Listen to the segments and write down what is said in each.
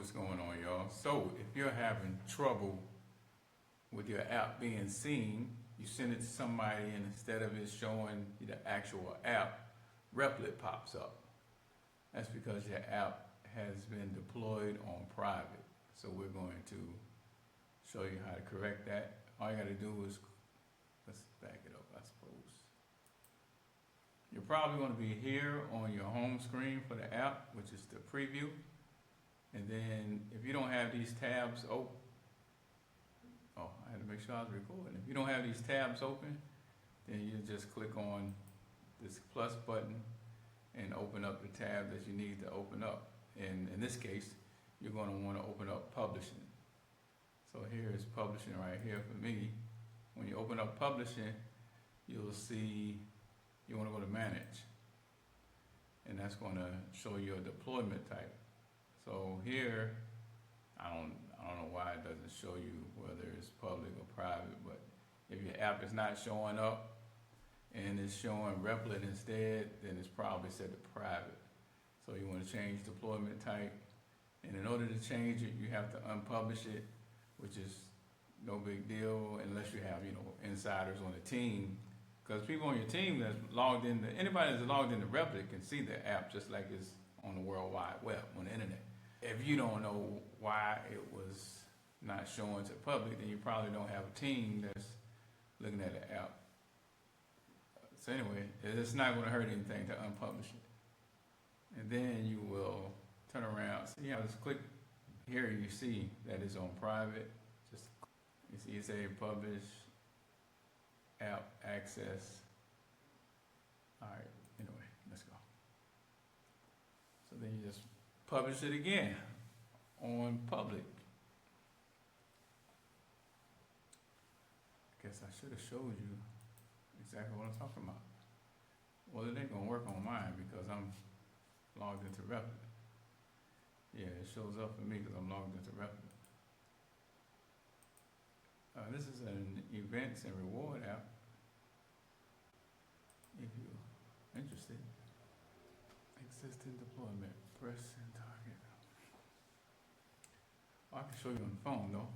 what's going on, y'all. So if you're having trouble with your app being seen, you send it to somebody and instead of it showing the actual app, Replit pops up. That's because your app has been deployed on private. So we're going to show you how to correct that. All you got to do is, let's back it up, I suppose. You're probably going to be here on your home screen for the app, which is the preview. And then if you don't have these tabs open, I had to make sure I was recording. If you don't have these tabs open, then you just click on this plus button and open up the tab that you need to open up. And in this case, you're going to want to open up publishing. So here is publishing right here for me. When you open up publishing, you'll see you want to go to manage. And that's going to show you a deployment type. So here, I don't know why it doesn't show you whether it's public or private, but if your app is not showing up and it's showing Replit instead, then it's probably set to private. So you want to change deployment type. And in order to change it, you have to unpublish it, which is no big deal unless you have, insiders on the team. Because people on your team that's logged in, anybody that's logged into Replit can see the app just like it's on the World Wide Web, on the internet. If you don't know why it was not showing to public, then you probably don't have a team that's looking at the app. So anyway, it's not going to hurt anything to unpublish it. And then you will turn around. See how just click here, you see that it's on private. Just you see it say publish, app access. All right, anyway, let's go. So then you just publish it again on public. I guess I should have showed you exactly what I'm talking about. Well, it ain't gonna work on mine because I'm logged into Replit. Yeah, it shows up for me because I'm logged into Replit. This is an events and reward app. If you're interested, existing deployment, press and target. I can show you on the phone though.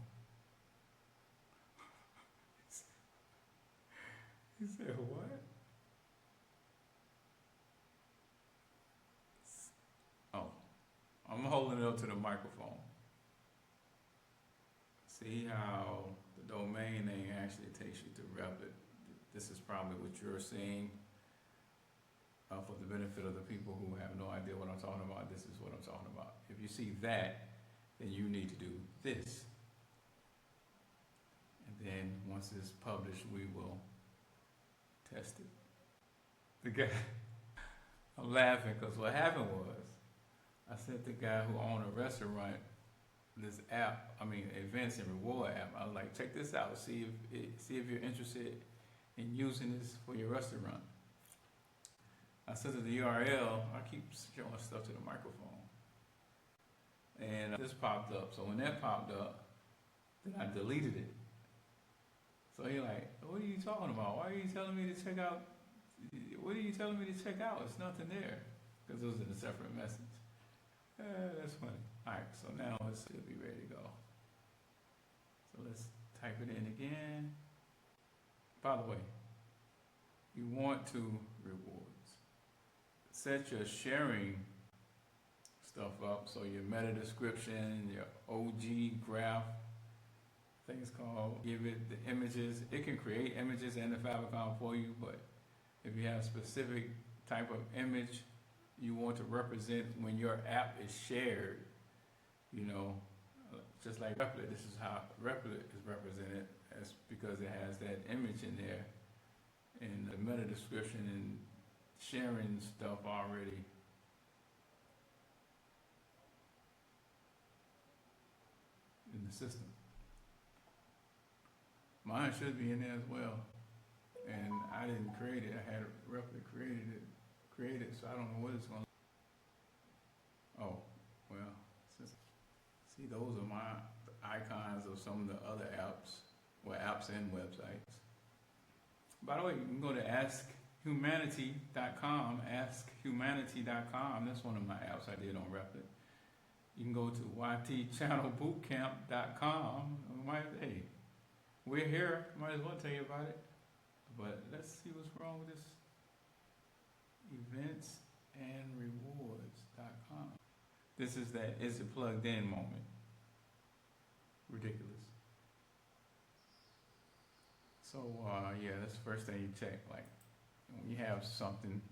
He said what? Oh, I'm holding it up to the microphone. See how the domain name actually takes you to Replit. This is probably what you're seeing. For the benefit of the people who have no idea what I'm talking about, this is what I'm talking about. If you see that, then you need to do this. And then once it's published, we will test it. The guy, I'm laughing because what happened was, I sent the guy who owned a restaurant this app, events and reward app. I was like, check this out, see if you're interested in using this for your restaurant. I sent it the URL. I keep showing stuff to the microphone. And this popped up. So when that popped up, then I deleted it. So you're like, what are you talking about? Why are you telling me to check out? What are you telling me to check out? It's nothing there. Because it was in a separate message. That's funny. All right, so now it should be ready to go. So let's type it in again. By the way, you want to rewards. Set your sharing stuff up, so your meta description, your OG graph, things called, give it the images. It can create images and the favicon for you, but if you have a specific type of image you want to represent when your app is shared, just like Replit, this is how Replit is represented, as because it has that image in there and the meta description and sharing stuff already. In the system. Mine should be in there as well. And I didn't create it. I had Replit created, so I don't know what it's going to. Oh, well, see, those are my icons of some of the other apps, apps and websites. By the way, you can go to AskHumanity.com, AskHumanity.com. That's one of my apps I did on Replit. You can go to ytchannelbootcamp.com. Hey, we're here. Might as well tell you about it. But let's see what's wrong with this. Eventsandrewards.com. This is that is it plugged in moment. Ridiculous. So yeah, that's the first thing you check. Like when you have something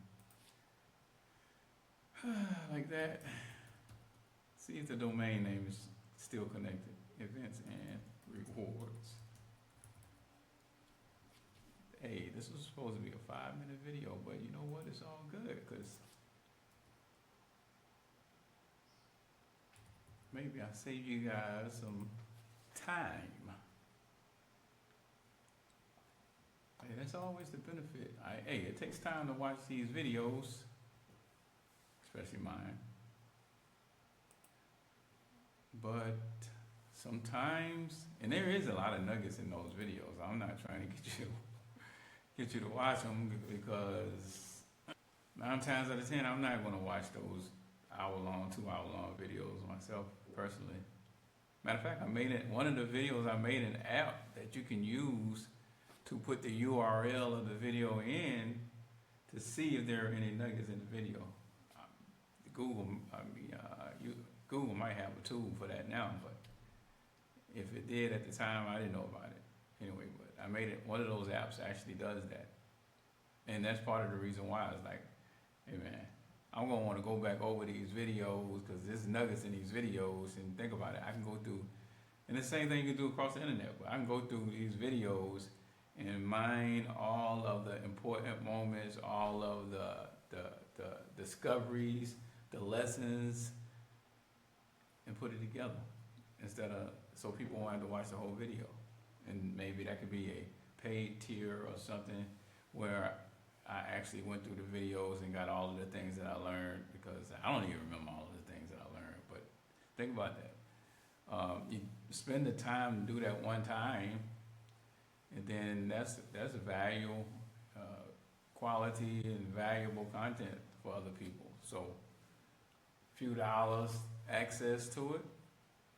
like that, see if the domain name is still connected. Events and rewards. Hey, this was supposed to be a 5-minute video, but you know what? It's all good because maybe I save you guys some time. Hey, that's always the benefit. Hey, it takes time to watch these videos, especially mine. But sometimes, and there is a lot of nuggets in those videos. I'm not trying to get you to watch them because 9 times out of 10, I'm not going to watch those hour-long, 2-hour-long videos myself personally. Matter of fact, one of the videos I made an app that you can use to put the URL of the video in to see if there are any nuggets in the video. Google might have a tool for that now, but if it did at the time, I didn't know about it. Anyway, but I made it, one of those apps actually does that. And that's part of the reason why it's like, hey man, I'm gonna wanna go back over these videos because there's nuggets in these videos, and think about it, I can go through, and the same thing you can do across the internet, but I can go through these videos and mine all of the important moments, all of the discoveries, the lessons, and put it together instead of, so people won't have to watch the whole video. And maybe that could be a paid tier or something where I actually went through the videos and got all of the things that I learned, because I don't even remember all of the things that I learned, but think about that. You spend the time to do that one time, and then that's a valuable quality and valuable content for other people. So few dollars, access to it,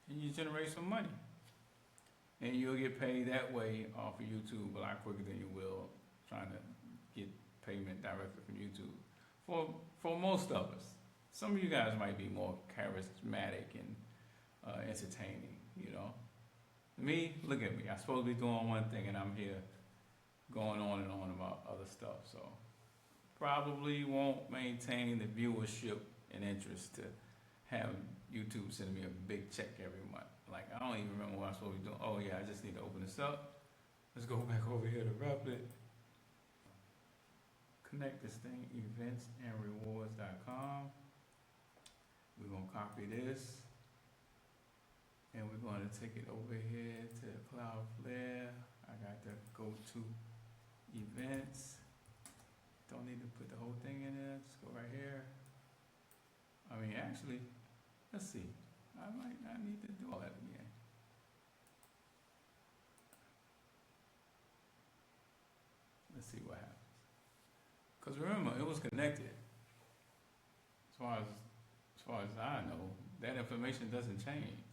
and you generate some money. And you'll get paid that way off of YouTube a lot quicker than you will trying to get payment directly from YouTube. For most of us. Some of you guys might be more charismatic and entertaining, you know. Me, look at me. I'm supposed to be doing one thing and I'm here going on and on about other stuff. So probably won't maintain the viewership and interest to have YouTube send me a big check every month. Like, I don't even remember what I'm supposed to be doing. Oh yeah, I just need to open this up. Let's go back over here to Replit. Connect this thing, eventsandrewards.com. We're gonna copy this. And we're going to take it over here to Cloudflare. I got to go to events. Don't need to put the whole thing in there. Just go right here. I mean, actually, let's see. I might not need to do all that again. Let's see what happens. Because remember, it was connected. As far as I know, that information doesn't change.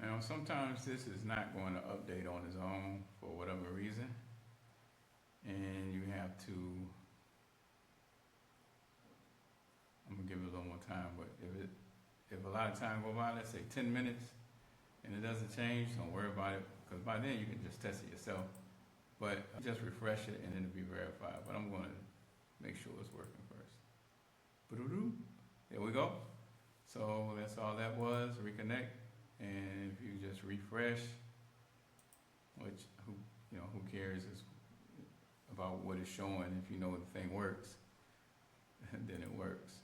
Now, sometimes this is not going to update on its own for whatever reason, and you have to, I'm gonna give it a little more time, but if a lot of time go by, let's say 10 minutes, and it doesn't change, don't worry about it, because by then you can just test it yourself. But just refresh it and then it'll be verified. But I'm going to make sure it's working first. There we go. So that's all that was, reconnect. And if you just refresh, which who cares about what it's showing. If you know the thing works, then it works.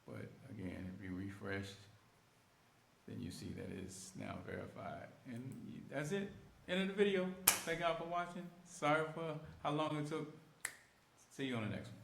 But again, if you refresh, then you see that it's now verified. And that's it. End of the video. Thank y'all for watching. Sorry for how long it took See you on the next one.